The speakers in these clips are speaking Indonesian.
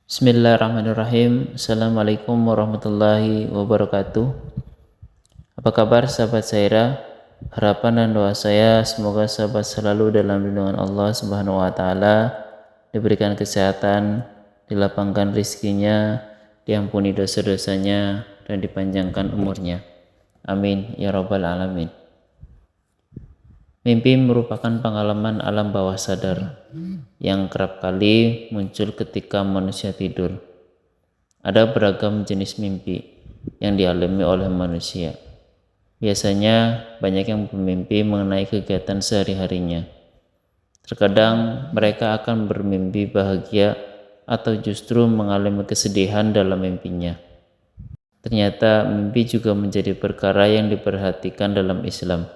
Bismillahirrahmanirrahim. Assalamualaikum warahmatullahi wabarakatuh. Apa kabar sahabat Saira? Harapan dan doa saya semoga sahabat selalu dalam lindungan Allah Subhanahu wa taala, diberikan kesehatan, dilapangkan rizkinya, diampuni dosa-dosanya, dan dipanjangkan umurnya. Amin ya rabbal alamin. Mimpi merupakan pengalaman alam bawah sadar yang kerap kali muncul ketika manusia tidur. Ada beragam jenis mimpi yang dialami oleh manusia. Biasanya banyak yang bermimpi mengenai kegiatan sehari-harinya. Terkadang mereka akan bermimpi bahagia atau justru mengalami kesedihan dalam mimpinya. Ternyata mimpi juga menjadi perkara yang diperhatikan dalam Islam.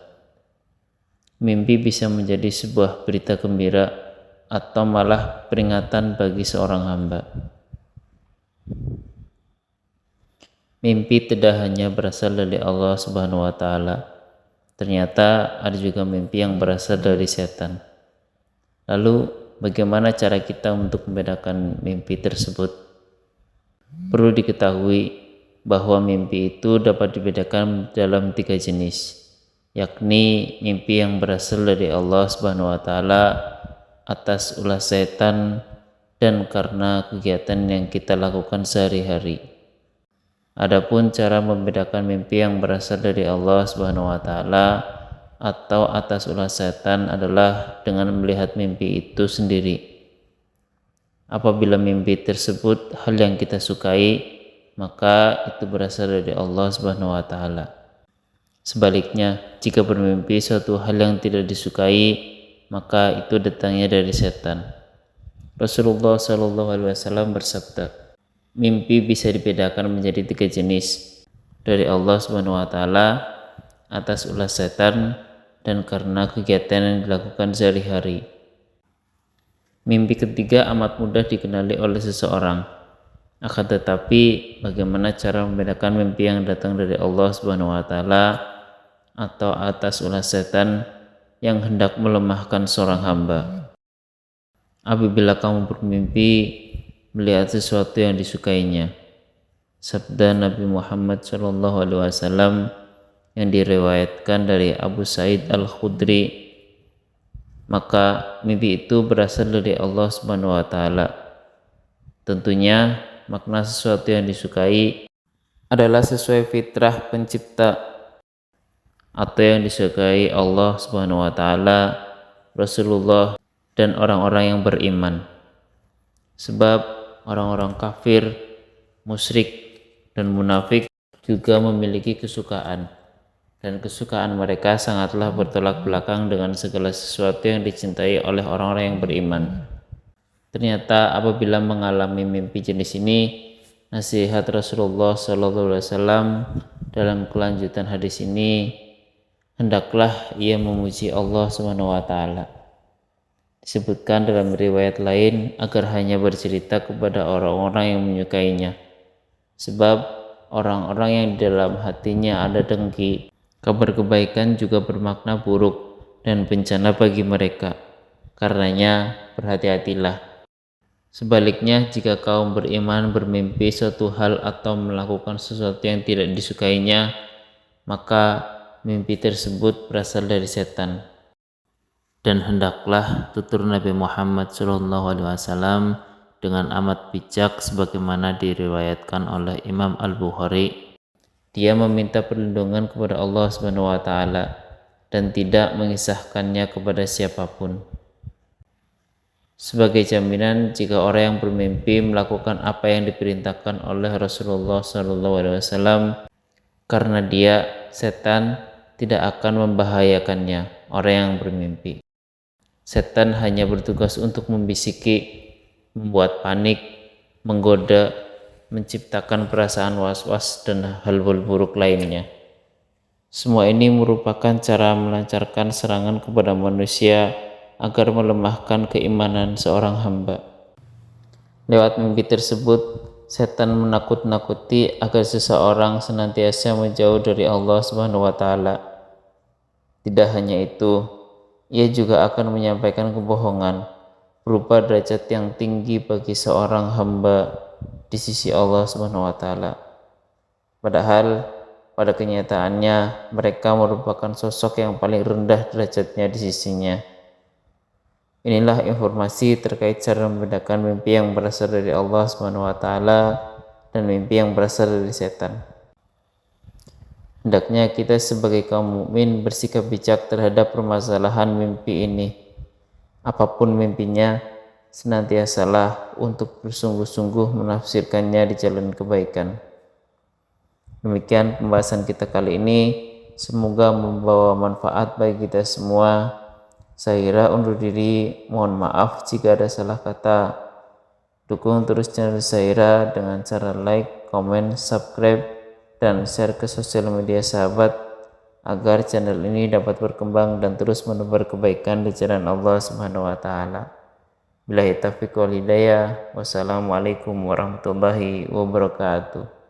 Mimpi bisa menjadi sebuah berita gembira atau malah peringatan bagi seorang hamba. Mimpi tidak hanya berasal dari Allah Subhanahu wa taala. Ternyata ada juga mimpi yang berasal dari setan. Lalu bagaimana cara kita untuk membedakan mimpi tersebut? Perlu diketahui bahwa mimpi itu dapat dibedakan dalam 3 jenis, yakni mimpi yang berasal dari Allah Subhanahu wa taala atas ulah setan dan karena kegiatan yang kita lakukan sehari-hari. Adapun cara membedakan mimpi yang berasal dari Allah Subhanahu wa taala atau atas ulah setan adalah dengan melihat mimpi itu sendiri. Apabila mimpi tersebut hal yang kita sukai, maka itu berasal dari Allah Subhanahu wa taala. Sebaliknya, jika bermimpi suatu hal yang tidak disukai, maka itu datangnya dari setan. Rasulullah SAW bersabda, mimpi bisa dibedakan menjadi 3 jenis, dari Allah Subhanahu wa taala, atas ulah setan, dan karena kegiatan yang dilakukan sehari-hari. Mimpi ketiga amat mudah dikenali oleh seseorang. Akan tetapi, bagaimana cara membedakan mimpi yang datang dari Allah Subhanahu wa taala atau atas ulah setan yang hendak melemahkan seorang hamba? Apabila kamu bermimpi melihat sesuatu yang disukainya, sabda Nabi Muhammad SAW yang diriwayatkan dari Abu Sa'id Al-Khudri, maka mimpi itu berasal dari Allah Subhanahu wa taala. Tentunya makna sesuatu yang disukai adalah sesuai fitrah pencipta atau yang disukai Allah Subhanahu wa taala, Rasulullah, dan orang-orang yang beriman. Sebab orang-orang kafir, musyrik, dan munafik juga memiliki kesukaan, dan kesukaan mereka sangatlah bertolak belakang dengan segala sesuatu yang dicintai oleh orang-orang yang beriman. Ternyata apabila mengalami mimpi jenis ini, nasihat Rasulullah SAW dalam kelanjutan hadis ini, hendaklah ia memuji Allah Subhanahu wa taala. Disebutkan dalam riwayat lain agar hanya bercerita kepada orang-orang yang menyukainya. Sebab orang-orang yang di dalam hatinya ada dengki, kabar kebaikan juga bermakna buruk dan bencana bagi mereka. Karenanya berhati-hatilah. Sebaliknya, jika kaum beriman bermimpi suatu hal atau melakukan sesuatu yang tidak disukainya, maka mimpi tersebut berasal dari setan. Dan hendaklah tutur Nabi Muhammad SAW dengan amat bijak sebagaimana diriwayatkan oleh Imam Al-Bukhari. Dia meminta perlindungan kepada Allah Subhanahu wa taala dan tidak mengisahkannya kepada siapapun. Sebagai jaminan jika orang yang bermimpi melakukan apa yang diperintahkan oleh Rasulullah SAW, karena dia, setan, tidak akan membahayakannya orang yang bermimpi. Setan hanya bertugas untuk membisiki, membuat panik, menggoda, menciptakan perasaan was-was dan hal-hal buruk lainnya. Semua ini merupakan cara melancarkan serangan kepada manusia agar melemahkan keimanan seorang hamba. Lewat mimpi tersebut, setan menakut-nakuti agar seseorang senantiasa menjauh dari Allah Subhanahu wa taala. Tidak hanya itu, ia juga akan menyampaikan kebohongan berupa derajat yang tinggi bagi seorang hamba di sisi Allah Subhanahu wa taala. Padahal pada kenyataannya mereka merupakan sosok yang paling rendah derajatnya di sisinya. Inilah informasi terkait cara membedakan mimpi yang berasal dari Allah Subhanahu wa taala dan mimpi yang berasal dari setan. Hendaknya kita sebagai kaum mukmin bersikap bijak terhadap permasalahan mimpi ini. Apapun mimpinya, senantiasalah untuk bersungguh-sungguh menafsirkannya di jalan kebaikan. Demikian pembahasan kita kali ini. Semoga membawa manfaat bagi kita semua. Saya Ira undur diri. Mohon maaf jika ada salah kata. Dukung terus channel saya Ira dengan cara like, komen, subscribe, dan share ke sosial media sahabat agar channel ini dapat berkembang dan terus menebar kebaikan di jalan Allah Subhanahu wa taala. Billahi taufiq wal hidayah. Wassalamualaikum warahmatullahi wabarakatuh.